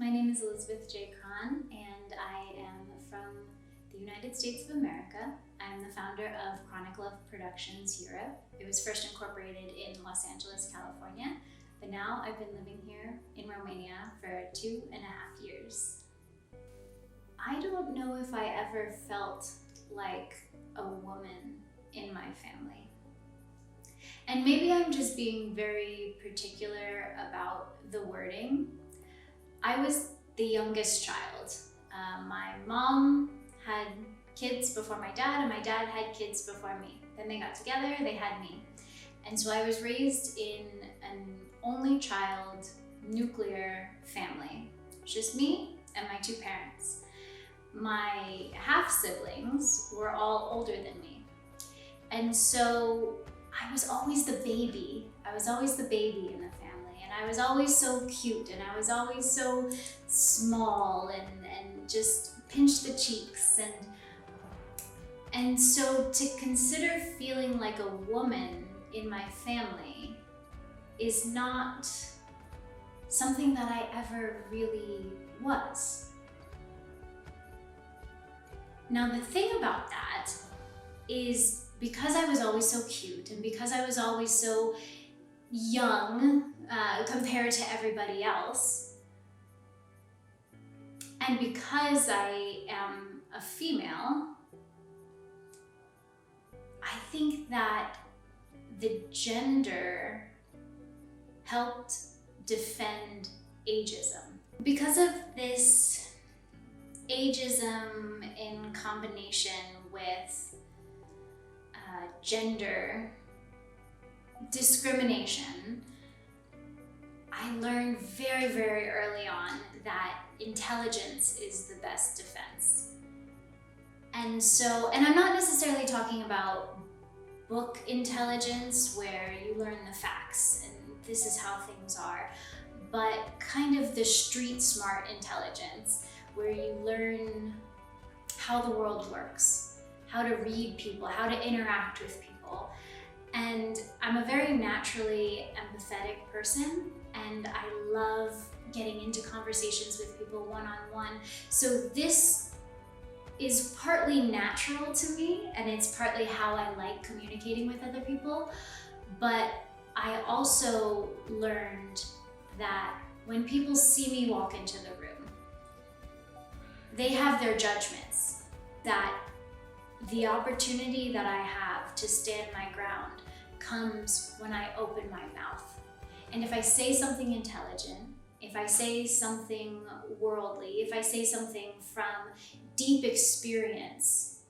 My name is Elizabeth Jeanne Cron, and I am from the United States of America. I'm the founder of CronicLove Productions Europe. It was first incorporated in Los Angeles, California, but now I've been living here in Romania for 2.5 years. I don't know if I ever felt like a woman in my family. And maybe I'm just being very particular about the wording. I was the youngest child. My mom had kids before my dad, and my dad had kids before me. Then they got together, they had me. And so I was raised in an only child, nuclear family. Just me and my 2 parents. My half-siblings were all older than me. And so I was always the baby. I was always the baby in the family. And I was always so cute, and I was always so small and just pinch the cheeks. And so to consider feeling like a woman in my family is not something that I ever really was. Now the thing about that is, because I was always so cute and because I was always so young compared to everybody else, and because I am a female, I think that the gender helped defend ageism. Because of this ageism in combination with gender discrimination, I learned very, very early on that intelligence is the best defense. And I'm not necessarily talking about book intelligence where you learn the facts and this is how things are, but kind of the street smart intelligence where you learn how the world works, how to read people, how to interact with people. And I'm a very naturally empathetic person, and I love getting into conversations with people one-on-one. So this is partly natural to me, and it's partly how I like communicating with other people. But I also learned that when people see me walk into the room, they have their judgments, that the opportunity that I have to stand my ground comes when I open my mouth. And if I say something intelligent, if I say something worldly, if I say something from deep experience,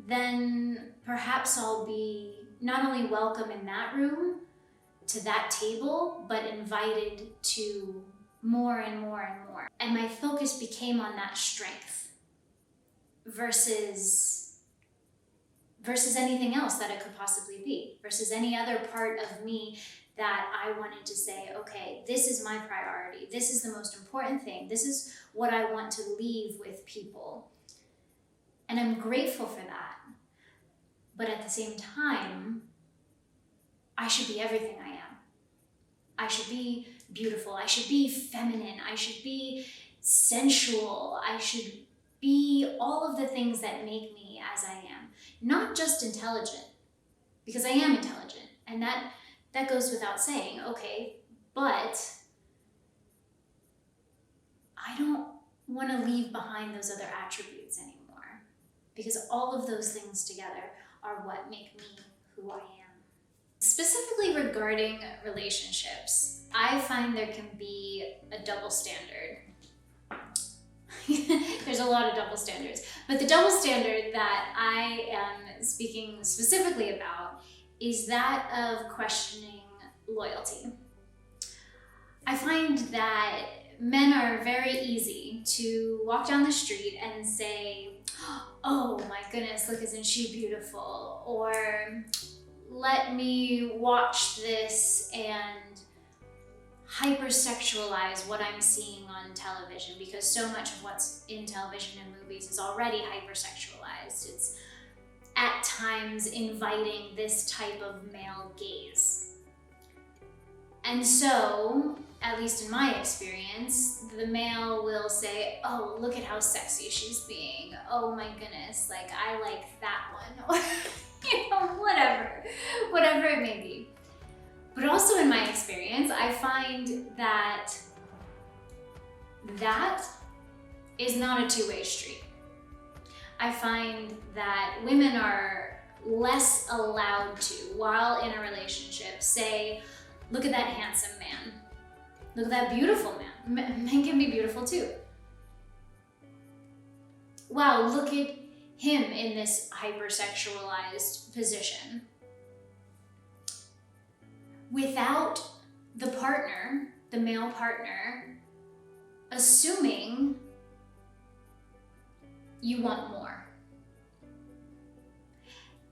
then perhaps I'll be not only welcome in that room, to that table, but invited to more and more and more. And my focus became on that strength versus anything else that it could possibly be, versus any other part of me that I wanted to say, okay, this is my priority. This is the most important thing. This is what I want to leave with people. And I'm grateful for that. But at the same time, I should be everything I am. I should be beautiful. I should be feminine. I should be sensual. I should be all of the things that make me as I am. Not just intelligent, because I am intelligent. And that goes without saying, okay, but I don't want to leave behind those other attributes anymore, because all of those things together are what make me who I am. Specifically regarding relationships, I find there can be a double standard. There's a lot of double standards, but the double standard that I am speaking specifically about is that of questioning loyalty. I find that men are very easy to walk down the street and say, oh my goodness, look, isn't she beautiful? Or let me watch this and hypersexualize what I'm seeing on television, because so much of what's in television and movies is already hypersexualized. It's at times inviting this type of male gaze. And so at least in my experience, the male will say, oh, look at how sexy she's being. Oh my goodness, like I like that one. You know, whatever it may be. But also in my experience, I find that that is not a two-way street. I find that women are less allowed to, while in a relationship, say, look at that handsome man. Look at that beautiful man. Men can be beautiful too. Wow, look at him in this hypersexualized position. Without the partner, the male partner, assuming you want more.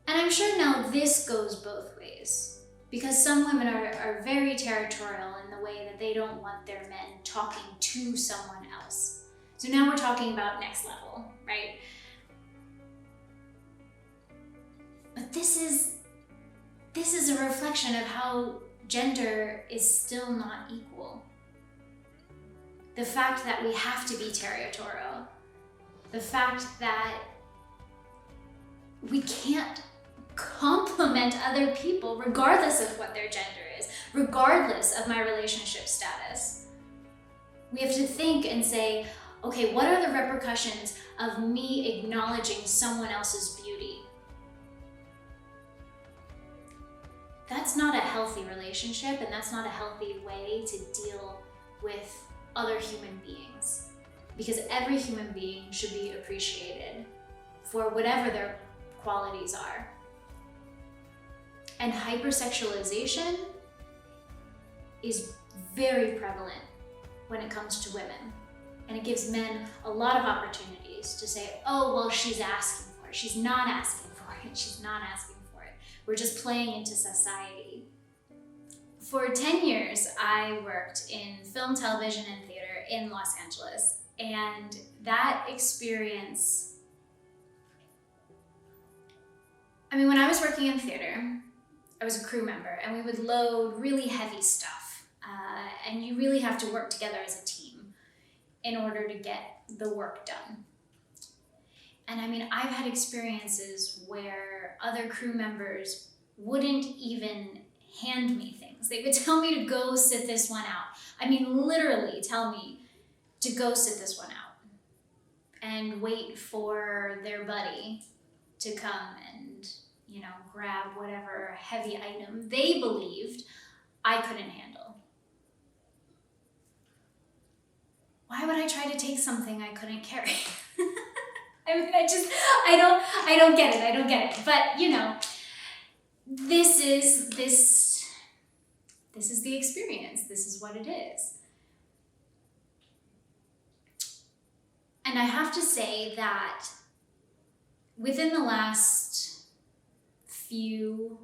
And I'm sure now this goes both ways, because some women are very territorial in the way that they don't want their men talking to someone else. So now we're talking about next level, right? But this is a reflection of how gender is still not equal. The fact that we have to be territorial, the fact that we can't compliment other people regardless of what their gender is, regardless of my relationship status. We have to think and say, okay, what are the repercussions of me acknowledging someone else's beauty? That's not a healthy relationship, and that's not a healthy way to deal with other human beings. Because every human being should be appreciated for whatever their qualities are. And hypersexualization is very prevalent when it comes to women. And it gives men a lot of opportunities to say, oh, well, she's asking for it. She's not asking for it. She's not asking for it. We're just playing into society. For 10 years, I worked in film, television, and theater in Los Angeles. And that experience, I mean, when I was working in theater, I was a crew member, and we would load really heavy stuff. And you really have to work together as a team in order to get the work done. And I mean, I've had experiences where other crew members wouldn't even hand me things. They would tell me to go sit this one out. I mean, literally tell me to go sit this one out and wait for their buddy to come and, you know, grab whatever heavy item they believed I couldn't handle. Why would I try to take something I couldn't carry? I mean, I don't get it. But, you know, this is the experience. This is what it is. And I have to say that within the last few,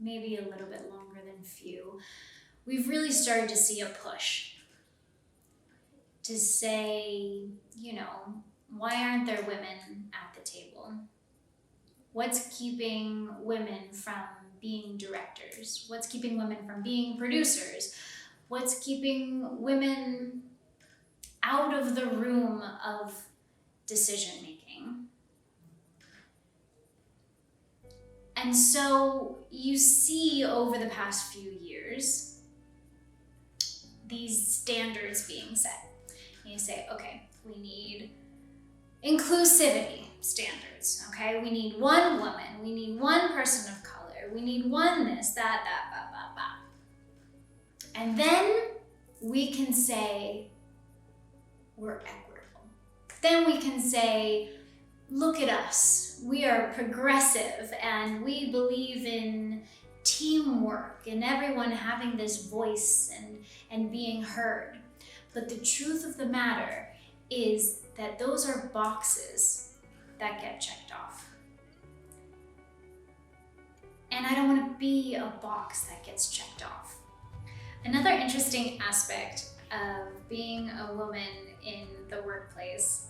maybe a little bit longer than few, we've really started to see a push to say, you know, why aren't there women at the table? What's keeping women from being directors? What's keeping women from being producers? What's keeping women out of the room of decision making? And so you see over the past few years, these standards being set. And you say, okay, we need inclusivity standards, okay? We need one woman, we need one person of color, we need one this, that, blah, blah, blah. And then we can say we're equitable. Then we can say, look at us, we are progressive and we believe in teamwork and everyone having this voice and being heard. But the truth of the matter is that those are boxes that get checked off. And I don't want to be a box that gets checked off. Another interesting aspect of being a woman in the workplace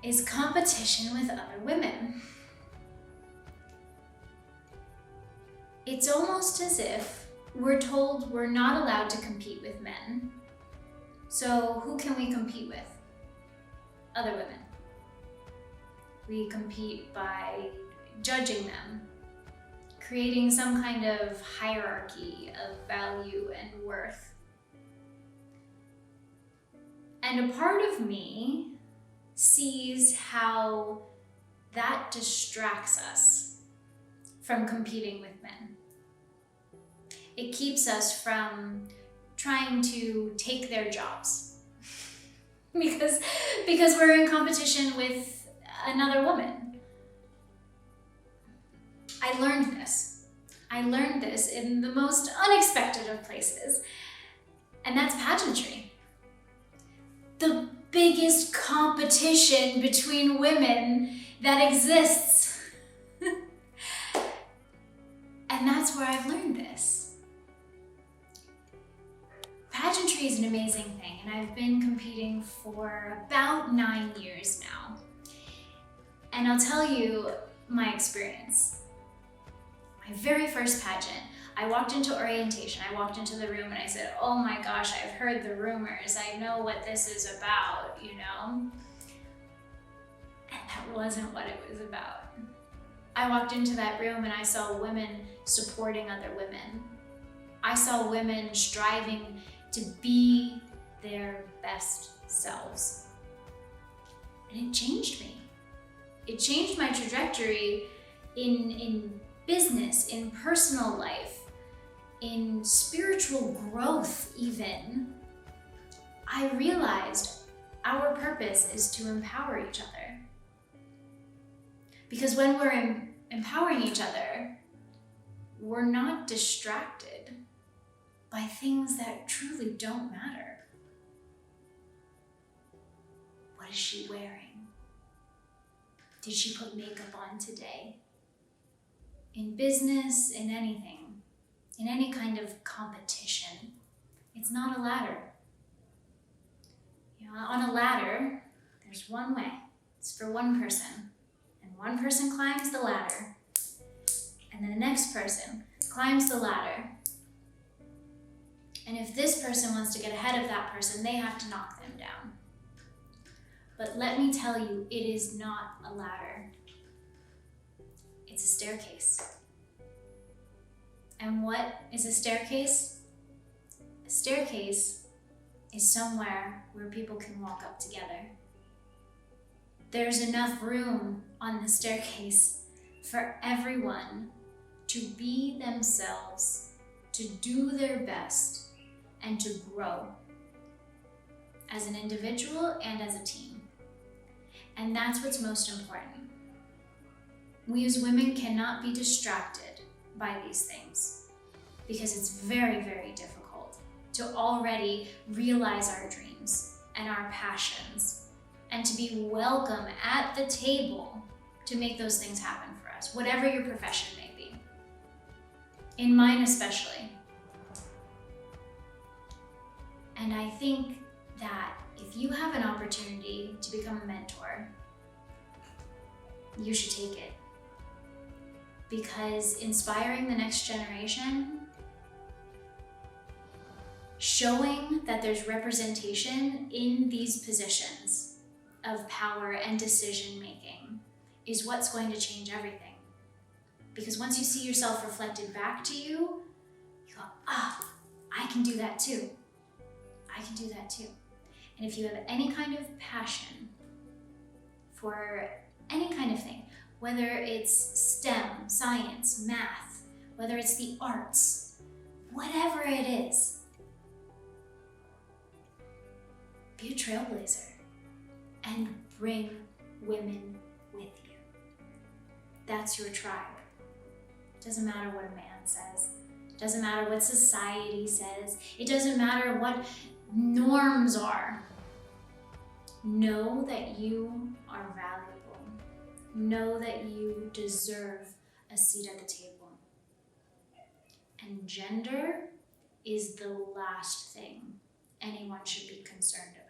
is competition with other women. It's almost as if we're told we're not allowed to compete with men. So who can we compete with? Other women. We compete by judging them, creating some kind of hierarchy of value and worth. And a part of me sees how that distracts us from competing with men. It keeps us from trying to take their jobs because we're in competition with another woman. I learned this. I learned this in the most unexpected of places, and that's pageantry. The biggest competition between women that exists. And that's where I've learned this. Pageantry is an amazing thing, and I've been competing for about 9 years now. And I'll tell you my experience. My very first pageant, I walked into orientation. I walked into the room and I said, oh my gosh, I've heard the rumors. I know what this is about, you know? And that wasn't what it was about. I walked into that room and I saw women supporting other women. I saw women striving to be their best selves. And it changed me. It changed my trajectory in business, in personal life, in spiritual growth even. I realized our purpose is to empower each other. Because when we're empowering each other, we're not distracted by things that truly don't matter. What is she wearing? Did she put makeup on today? In business, in anything, in any kind of competition, it's not a ladder. You know, on a ladder, there's one way. It's for one person. And one person climbs the ladder. And then the next person climbs the ladder. And if this person wants to get ahead of that person, they have to knock them down. But let me tell you, it is not a ladder. It's a staircase. And what is a staircase? A staircase is somewhere where people can walk up together. There's enough room on the staircase for everyone to be themselves, to do their best, and to grow as an individual and as a team. And that's what's most important. We as women cannot be distracted by these things because it's very, very difficult to already realize our dreams and our passions and to be welcome at the table to make those things happen for us, whatever your profession may be. In mine especially. And I think that if you have an opportunity to become a mentor, you should take it. Because inspiring the next generation, showing that there's representation in these positions of power and decision making is what's going to change everything. Because once you see yourself reflected back to you, you go, I can do that too. I can do that too. And if you have any kind of passion for any kind of thing, whether it's STEM, science, math, whether it's the arts, whatever it is, be a trailblazer and bring women with you. That's your tribe. It doesn't matter what a man says. It doesn't matter what society says. It doesn't matter what norms are. Know that you are valuable. Know that you deserve a seat at the table. And gender is the last thing anyone should be concerned about.